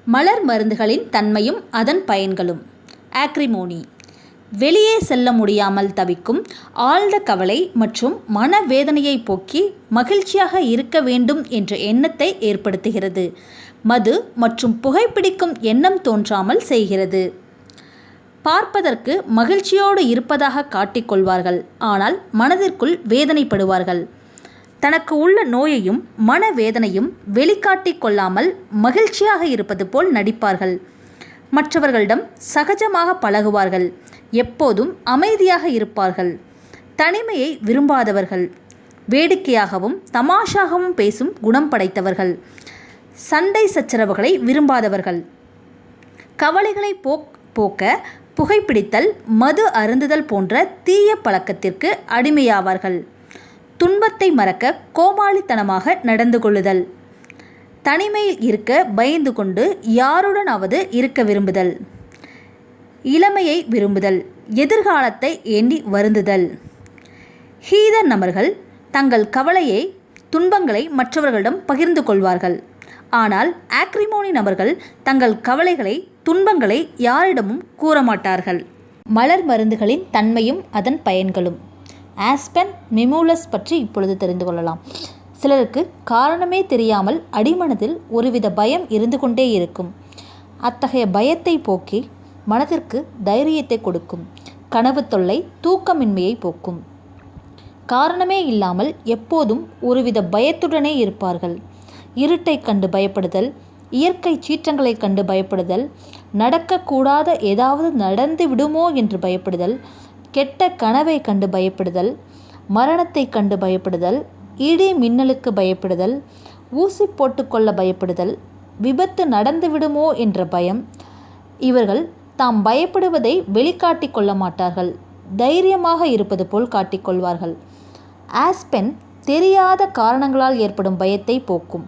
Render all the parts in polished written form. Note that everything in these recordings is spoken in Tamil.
மலர் மருந்துகளின் தன்மையும் அதன் பயன்களும். ஆக்ரிமோனி வெளியே செல்ல முடியாமல் தவிக்கும் ஆழ்ந்த கவலை மற்றும் மனவேதனையை போக்கி மகிழ்ச்சியாக இருக்க வேண்டும் என்ற எண்ணத்தை ஏற்படுத்துகிறது. மது மற்றும் புகைப்பிடிக்கும் எண்ணம் தோன்றாமல் செய்கிறது. பார்ப்பதற்கு மகிழ்ச்சியோடு இருப்பதாக காட்டிக்கொள்வார்கள், ஆனால் மனதிற்குள் வேதனைப்படுவார்கள். தனக்கு உள்ள நோயையும் மனவேதனையும் வெளிக்காட்டிக் கொள்ளாமல் மகிழ்ச்சியாக இருப்பது போல் நடிப்பார்கள். மற்றவர்களிடம் சகஜமாக பழகுவார்கள். எப்போதும் அமைதியாக இருப்பார்கள். தனிமையை விரும்பாதவர்கள். வேடிக்கையாகவும் தமாஷாகவும் பேசும் குணம் படைத்தவர்கள். சண்டை சச்சரவுகளை விரும்பாதவர்கள். கவலைகளை போக்க புகைப்பிடித்தல், மது அருந்துதல் போன்ற தீய பழக்கத்திற்கு அடிமையாவார்கள். துன்பத்தை மறக்க கோமாளித்தனமாக நடந்து கொள்ளுதல். தனிமையில் இருக்க பயந்து கொண்டு யாருடனாவது இருக்க விரும்புதல். இளமையை விரும்புதல். எதிர்காலத்தை எண்ணி வருந்துதல். ஹீதர் நபர்கள் தங்கள் கவலையை துன்பங்களை மற்றவர்களிடம் பகிர்ந்து கொள்வார்கள். ஆனால் ஆக்ரிமோனி நபர்கள் தங்கள் கவலைகளை துன்பங்களை யாரிடமும் கூறமாட்டார்கள். மலர் மருந்துகளின் தன்மையும் அதன் பயன்களும். ஆஸ்பென், மிமூலஸ் பற்றி இப்பொழுது தெரிந்து கொள்ளலாம். சிலருக்கு காரணமே தெரியாமல் அடிமனதில் ஒருவித பயம் இருந்து கொண்டே இருக்கும். அத்தகைய பயத்தை போக்கி மனதிற்கு தைரியத்தை கொடுக்கும். கனவு தொல்லை, தூக்கமின்மையை போக்கும். காரணமே இல்லாமல் எப்போதும் ஒருவித பயத்துடனே இருப்பார்கள். இருட்டை கண்டு பயப்படுதல், இயற்கை சீற்றங்களை கண்டு பயப்படுதல், நடக்கக்கூடாத ஏதாவது நடந்து விடுமோ என்று பயப்படுதல், கெட்ட கனவை கண்டு பயப்படுதல், மரணத்தை கண்டு பயப்படுதல், இடி மின்னலுக்கு பயப்படுதல், ஊசி போட்டுக்கொள்ள பயப்படுதல், விபத்து நடந்து விடுமோ என்ற பயம். இவர்கள் தாம் பயப்படுவதை வெளிக்காட்டி கொள்ள மாட்டார்கள். தைரியமாக இருப்பது போல் காட்டிக்கொள்வார்கள். ஆஸ்பென் தெரியாத காரணங்களால் ஏற்படும் பயத்தை போக்கும்.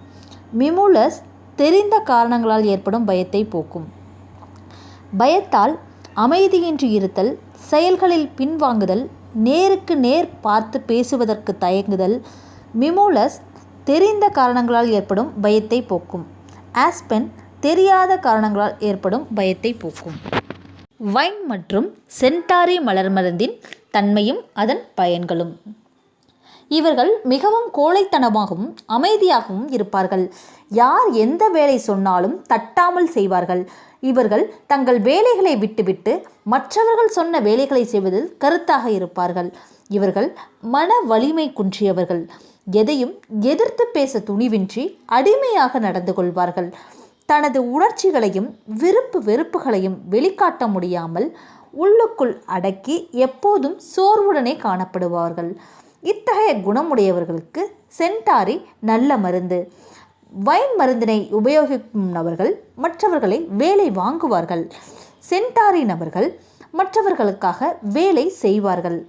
மிமூலஸ் தெரிந்த காரணங்களால் ஏற்படும் பயத்தை போக்கும். பயத்தால் அமைதியின்றி இருத்தல், செயல்களில் பின்வாங்குதல், நேருக்கு நேர் பார்த்து பேசுவதற்கு தயங்குதல். மிமூலஸ் தெரிந்த காரணங்களால் ஏற்படும் பயத்தை போக்கும். ஆஸ்பென் தெரியாத காரணங்களால் ஏற்படும் பயத்தை போக்கும். வைன் மற்றும் சென்டாரி மலர் மருந்தின் தன்மையும் அதன் பயன்களும். இவர்கள் மிகவும் கோழைத்தனமாகவும் அமைதியாகவும் இருப்பார்கள். யார் எந்த வேலை சொன்னாலும் தட்டாமல் செய்வார்கள். இவர்கள் தங்கள் வேலைகளை விட்டுவிட்டு மற்றவர்கள் சொன்ன வேலைகளை செய்வதில் கருத்தாக இருப்பார்கள். இவர்கள் மன வலிமை குன்றியவர்கள். எதையும் எதிர்த்து பேச துணிவின்றி அடிமையாக நடந்து கொள்வார்கள். தனது உணர்ச்சிகளையும் விருப்பு வெறுப்புகளையும் வெளிக்காட்ட முடியாமல் உள்ளுக்குள் அடக்கி எப்போதும் சோர்வுடனே காணப்படுவார்கள். இத்தகைய குணமுடையவர்களுக்கு சென்டாரி நல்ல மருந்து. வைன் மருந்தினை உபயோகிக்கும் நபர்கள் மற்றவர்களை வேலை வாங்குவார்கள். சென்டாரி நபர்கள் மற்றவர்களுக்காக வேலை செய்வார்கள்.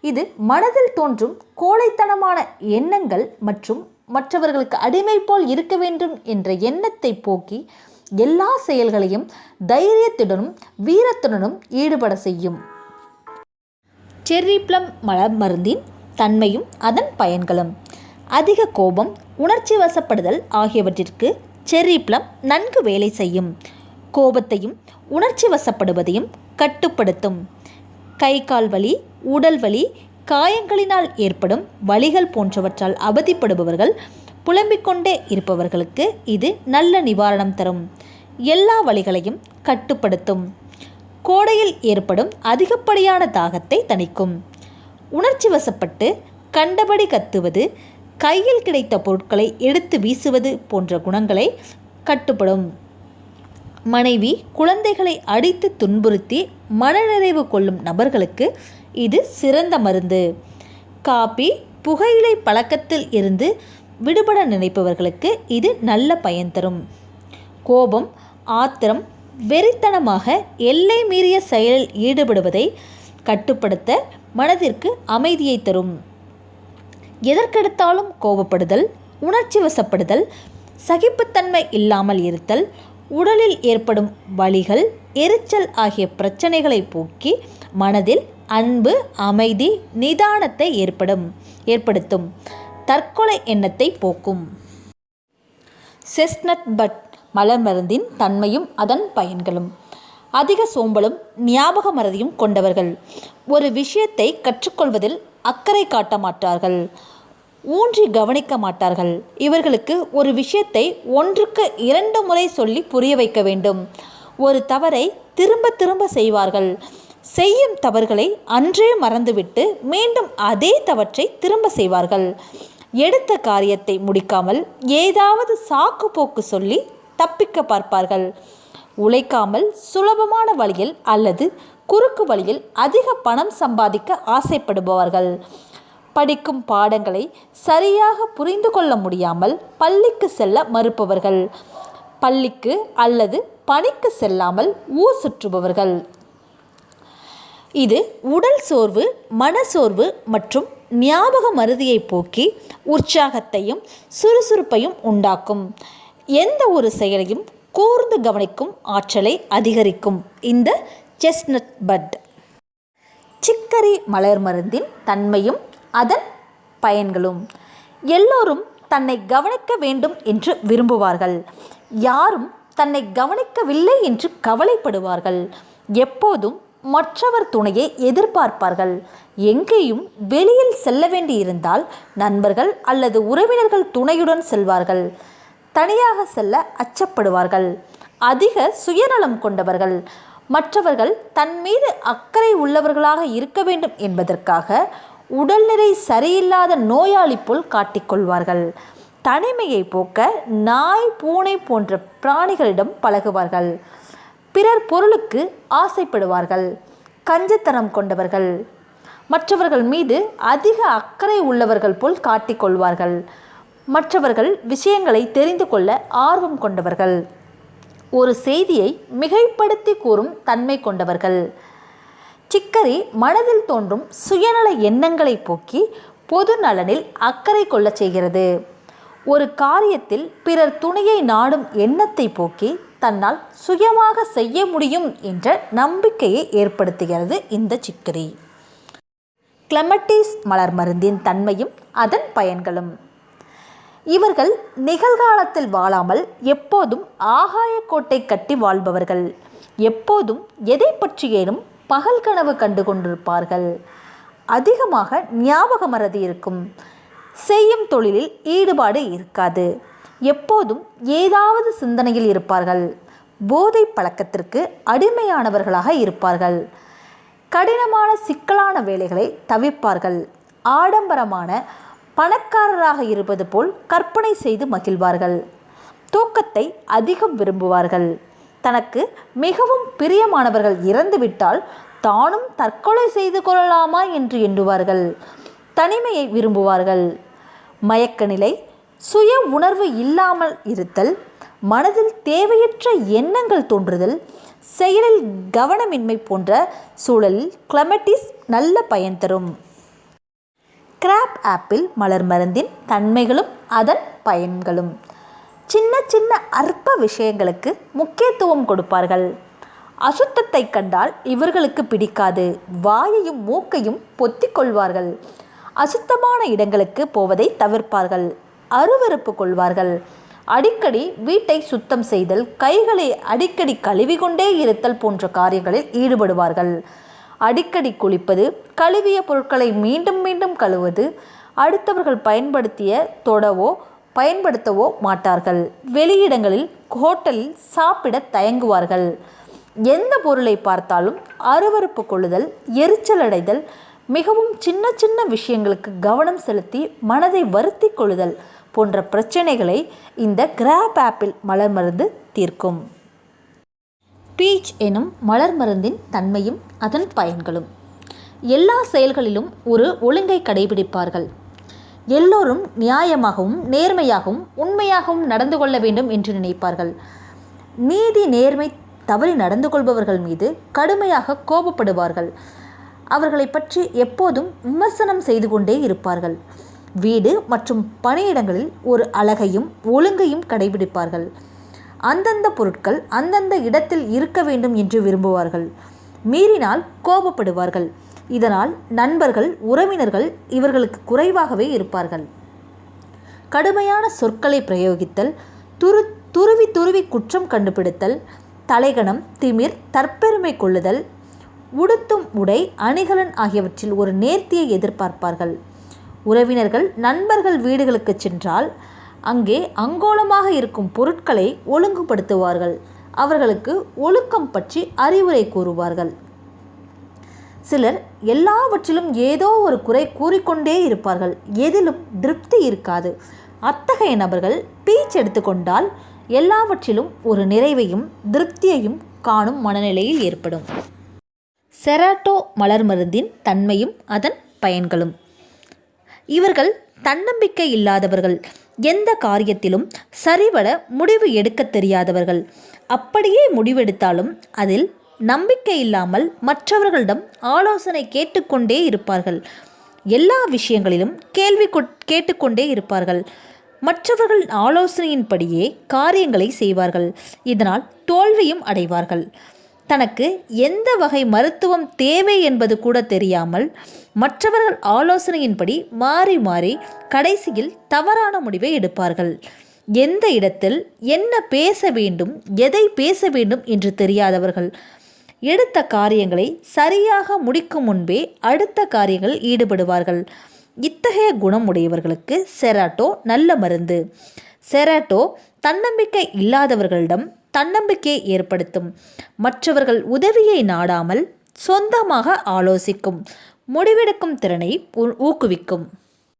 இது மனதில் தோன்றும் கோழைத்தனமான எண்ணங்கள் மற்றும் மற்றவர்களுக்கு அடிமை போல் இருக்க வேண்டும் என்ற எண்ணத்தை போக்கி எல்லா செயல்களையும் தைரியத்துடனும் வீரத்துடனும் ஈடுபட செய்யும். செர்ரி பிளம் மலர் மருந்தின் தன்மையும் அதன் பயன்களும். அதிக கோபம், உணர்ச்சி வசப்படுதல் ஆகியவற்றிற்கு செர்ரி பிளம் நன்கு வேலை செய்யும். கோபத்தையும் உணர்ச்சி வசப்படுவதையும் கட்டுப்படுத்தும். கை கால் வலி, உடல் வலி, காயங்களினால் ஏற்படும் வலிகள் போன்றவற்றால் அவதிப்படுபவர்கள், புலம்பிக்கொண்டே இருப்பவர்களுக்கு இது நல்ல நிவாரணம் தரும். எல்லா வலிகளையும் கட்டுப்படுத்தும். கோடையில் ஏற்படும் அதிகப்படியான தாகத்தை தணிக்கும். உணர்ச்சி வசப்பட்டு கண்டபடி கத்துவது, கையில் கிடைத்த பொருட்களை எடுத்து வீசுவது போன்ற குணங்களை கட்டுப்படும். மனைவி குழந்தைகளை அடித்து துன்புறுத்தி மனநிறைவு கொள்ளும் நபர்களுக்கு இது சிறந்த மருந்து. காபி, புகையிலை பழக்கத்தில் இருந்து விடுபட நினைப்பவர்களுக்கு இது நல்ல பயன் தரும். கோபம், ஆத்திரம், வெறித்தனமாக எல்லை மீறிய செயலில் ஈடுபடுவதை கட்டுப்படுத்த மனதிற்கு அமைதியை தரும். எதற்கெடுத்தாலும் கோபப்படுதல், உணர்ச்சி வசப்படுதல், சகிப்புத்தன்மை இல்லாமல் இருத்தல், உடலில் ஏற்படும் வலிகள், எரிச்சல் ஆகிய பிரச்சனைகளை போக்கி மனதில் அன்பு, அமைதி, நிதானத்தை ஏற்படுத்தும். தற்கொலை எண்ணத்தை போக்கும். செஸ்னட் பட் மலர் மருந்தின் தன்மையும் அதன் பயன்களும். அதிக சோம்பலும் ஞாபக மறதியும் கொண்டவர்கள் ஒரு விஷயத்தை கற்றுக்கொள்வதில் அக்கறை காட்ட மாட்டார்கள், ஊன்றி கவனிக்க மாட்டார்கள். இவர்களுக்கு ஒரு விஷயத்தை 1க்கு 2 முறை சொல்லி புரிய வைக்க வேண்டும். ஒரு தவறை திரும்ப திரும்ப செய்வார்கள். செய்யும் தவறுகளை அன்றே மறந்துவிட்டு மீண்டும் அதே தவற்றை திரும்ப செய்வார்கள். எடுத்த காரியத்தை முடிக்காமல் ஏதாவது சாக்கு போக்கு சொல்லி தப்பிக்க பார்ப்பார்கள். உழைக்காமல் சுலபமான வழியில் அல்லது குறுக்கு வழியில் அதிக பணம் சம்பாதிக்க ஆசைப்படுபவர்கள். படிக்கும் பாடங்களை சரியாக புரிந்து கொள்ள முடியாமல் பள்ளிக்கு செல்ல மறுப்பவர்கள். பள்ளிக்கு அல்லது பணிக்கு செல்லாமல் ஊர் சுற்றுபவர்கள். இது உடல் சோர்வு, மனசோர்வு மற்றும் ஞாபக மறதியை போக்கி உற்சாகத்தையும் சுறுசுறுப்பையும் உண்டாக்கும். எந்த ஒரு செயலையும் கூர்ந்து கவனிக்கும் ஆற்றலை அதிகரிக்கும் இந்த செஸ்ட்நட் பட். சிக்கரி மலர் மருந்தின் தன்மையும் அதன் பயன்களும். எல்லோரும் தன்னை கவனிக்க வேண்டும் என்று விரும்புவார்கள். யாரும் தன்னை கவனிக்கவில்லை என்று கவலைப்படுவார்கள். எப்போதும் மற்றவர் துணையை எதிர்பார்ப்பார்கள். எங்கேயும் வெளியில் செல்ல வேண்டியிருந்தால் நண்பர்கள் அல்லது உறவினர்கள் துணையுடன் செல்வார்கள். தனியாக செல்ல அச்சப்படுவார்கள். அதிக சுயநலம் கொண்டவர்கள். மற்றவர்கள் தன் மீது அக்கறை உள்ளவர்களாக இருக்க வேண்டும் என்பதற்காக உடல்நிலை சரியில்லாத நோயாளி போல் காட்டிக்கொள்வார்கள். தனிமையை போக்க நாய், பூனை போன்ற பிராணிகளிடம் பழகுவார்கள். பிறர் பொருளுக்கு ஆசைப்படுவார்கள். கஞ்சத்தனம் கொண்டவர்கள். மற்றவர்கள் மீது அதிக அக்கறை உள்ளவர்கள் போல் காட்டிக்கொள்வார்கள். மற்றவர்கள் விஷயங்களை தெரிந்து கொள்ள ஆர்வம் கொண்டவர்கள். ஒரு செய்தியை மிகைப்படுத்தி கூறும் தன்மை கொண்டவர்கள். சிக்கரி மனதில் தோன்றும் சுயநல எண்ணங்களை போக்கி பொது நலனில் அக்கறை கொள்ள செய்கிறது. ஒரு காரியத்தில் பிறர் துணையை நாடும் எண்ணத்தை போக்கி தன்னால் சுயமாக செய்ய முடியும் என்ற நம்பிக்கையை ஏற்படுத்துகிறது இந்த சிக்கரி. கிளெமட்டிஸ் மலர் மருந்தின் தன்மையும் அதன் பயன்களும். இவர்கள் நிகழ்காலத்தில் வாழாமல் எப்போதும் ஆகாய கோட்டை கட்டி வாழ்பவர்கள். எப்போதும் எதை பற்றியேனும் பகல் கனவு கண்டு கொண்டிருப்பார்கள். அதிகமாக ஞாபக மறதி இருக்கும். செய்யும் தொழிலில் ஈடுபாடு இருக்காது. எப்போதும் ஏதாவது சிந்தனையில் இருப்பார்கள். போதை பழக்கத்திற்கு அடிமையானவர்களாக இருப்பார்கள். கடினமான சிக்கலான வேலைகளை தவிர்ப்பார்கள். ஆடம்பரமான பணக்காரராக இருப்பது போல் கற்பனை செய்து மகிழ்வார்கள். தூக்கத்தை அதிகம் விரும்புவார்கள். தனக்கு மிகவும் பிரியமானவர்கள் இறந்துவிட்டால் தானும் தற்கொலை செய்து கொள்ளலாமா என்று எண்ணுவார்கள். தனிமையை விரும்புவார்கள். மயக்க நிலை, சுய உணர்வு இல்லாமல் இருத்தல், மனதில் தேவையற்ற எண்ணங்கள் தோன்றுதல், செயலில் கவனமின்மை போன்ற சூழலில் கிளெமட்டிஸ் நல்ல பயன் தரும். கிராப் ஆப்பிள் மலர் மருந்தின் தன்மைகளும் அதன் பயன்களும். சின்ன சின்ன அற்ப விஷயங்களுக்கு முக்கியத்துவம் கொடுப்பார்கள். அசுத்தத்தை கண்டால் இவர்களுக்கு பிடிக்காது. வாயையும் மூக்கையும் பொத்திக் கொள்வார்கள். அசுத்தமான இடங்களுக்கு போவதை தவிர்ப்பார்கள். அருவருப்பு கொள்வார்கள். அடிக்கடி வீட்டை சுத்தம் செய்தல், கைகளை அடிக்கடி கழுவிக்கொண்டே இருத்தல் போன்ற காரியங்களில் ஈடுபடுவார்கள். அடிக்கடி குளிப்பது, கழுவிய பொருட்களை மீண்டும் மீண்டும் கழுவுவது, அடுத்தவர்கள் பயன்படுத்தவோ மாட்டார்கள். வெளியிடங்களில், ஹோட்டலில் சாப்பிட தயங்குவார்கள். எந்த பொருளை பார்த்தாலும் அருவருப்பு கொள்ளுதல், எரிச்சல் அடைதல், மிகவும் சின்ன சின்ன விஷயங்களுக்கு கவனம் செலுத்தி மனதை வருத்தி கொள்ளுதல் போன்ற பிரச்சனைகளை இந்த கிராப் ஆப்பிள் மலர் மருந்து தீர்க்கும். பீச் எனும் மலர் மருந்தின் தன்மையும் அதன் பயன்களும். எல்லா செயல்களிலும் ஒரு ஒழுங்கை கடைபிடிப்பார்கள். எல்லோரும் நியாயமாகவும் நேர்மையாகவும் உண்மையாகவும் நடந்து கொள்ள வேண்டும் என்று நினைப்பார்கள். நீதி நேர்மை தவறி நடந்து கொள்பவர்கள் மீது கடுமையாக கோபப்படுவார்கள். அவர்களை பற்றி எப்போதும் விமர்சனம் செய்து கொண்டே இருப்பார்கள். வீடு மற்றும் பணியிடங்களில் ஒரு அழகையும் ஒழுங்கையும் கடைபிடிப்பார்கள். அந்தந்த பொருட்கள் அந்தந்த இடத்தில் இருக்க வேண்டும் என்று விரும்புவார்கள். மீறினால் கோபப்படுவார்கள். இதனால் நண்பர்கள், உறவினர்கள் இவர்களுக்கு குறைவாகவே இருப்பார்கள். கடுமையான சொற்களை பிரயோகித்தல், துருவி துருவி குற்றம் கண்டுபிடித்தல், தலைகணம், திமிர், தற்பெருமை கொள்ளுதல், உடுத்தும் உடை, அணிகலன் ஆகியவற்றில் ஒரு நேர்த்தியை எதிர்பார்ப்பார்கள். உறவினர்கள் நண்பர்கள் வீடுகளுக்கு சென்றால் அங்கே அங்கோலமாக இருக்கும் பொருட்களை ஒழுங்குபடுத்துவார்கள். அவர்களுக்கு ஒழுக்கம் பற்றி அறிவுரை கூறுவார்கள். சிலர் எல்லாவற்றிலும் ஏதோ ஒரு குறை கூறிக்கொண்டே இருப்பார்கள். எதிலும் திருப்தி இருக்காது. அத்தகைய நபர்கள் பேச்செடுத்து கொண்டால் எல்லாவற்றிலும் ஒரு நிறைவையும் திருப்தியையும் காணும் மனநிலையில் ஏற்படும். செராட்டோ மலர் மருந்தின் தன்மையும் அதன் பயன்களும். இவர்கள் தன்னம்பிக்கை இல்லாதவர்கள். எந்த காரியத்திலும் சரிவர முடிவு எடுக்க தெரியாதவர்கள். அப்படியே முடிவெடுத்தாலும் அதில் நம்பிக்கை இல்லாமல் மற்றவர்களிடம் ஆலோசனை கேட்டுக்கொண்டே இருப்பார்கள். எல்லா விஷயங்களிலும் கேள்வி கேட்டுக்கொண்டே இருப்பார்கள். மற்றவர்கள் ஆலோசனையின்படியே காரியங்களை செய்வார்கள். இதனால் தோல்வியும் அடைவார்கள். தனக்கு எந்த வகை மருத்துவம் தேவை என்பது கூட தெரியாமல் மற்றவர்கள் ஆலோசனையின்படி மாறி மாறி கடைசியில் தவறான முடிவை எடுப்பார்கள். எந்த இடத்தில் என்ன பேச வேண்டும், எதை பேச வேண்டும் என்று தெரியாதவர்கள். எடுத்த காரியங்களை சரியாக முடிக்கும் முன்பே அடுத்த காரியங்களில் ஈடுபடுவார்கள். இத்தகைய குணம் உடையவர்களுக்கு செராட்டோ நல்ல மருந்து. செராட்டோ தன்னம்பிக்கை இல்லாதவர்களிடம் தன்னம்பிக்கையை ஏற்படுத்தும். மற்றவர்கள் உதவியை நாடாமல் சொந்தமாக ஆலோசிக்கும், முடிவெடுக்கும் திறனை ஊக்குவிக்கும்.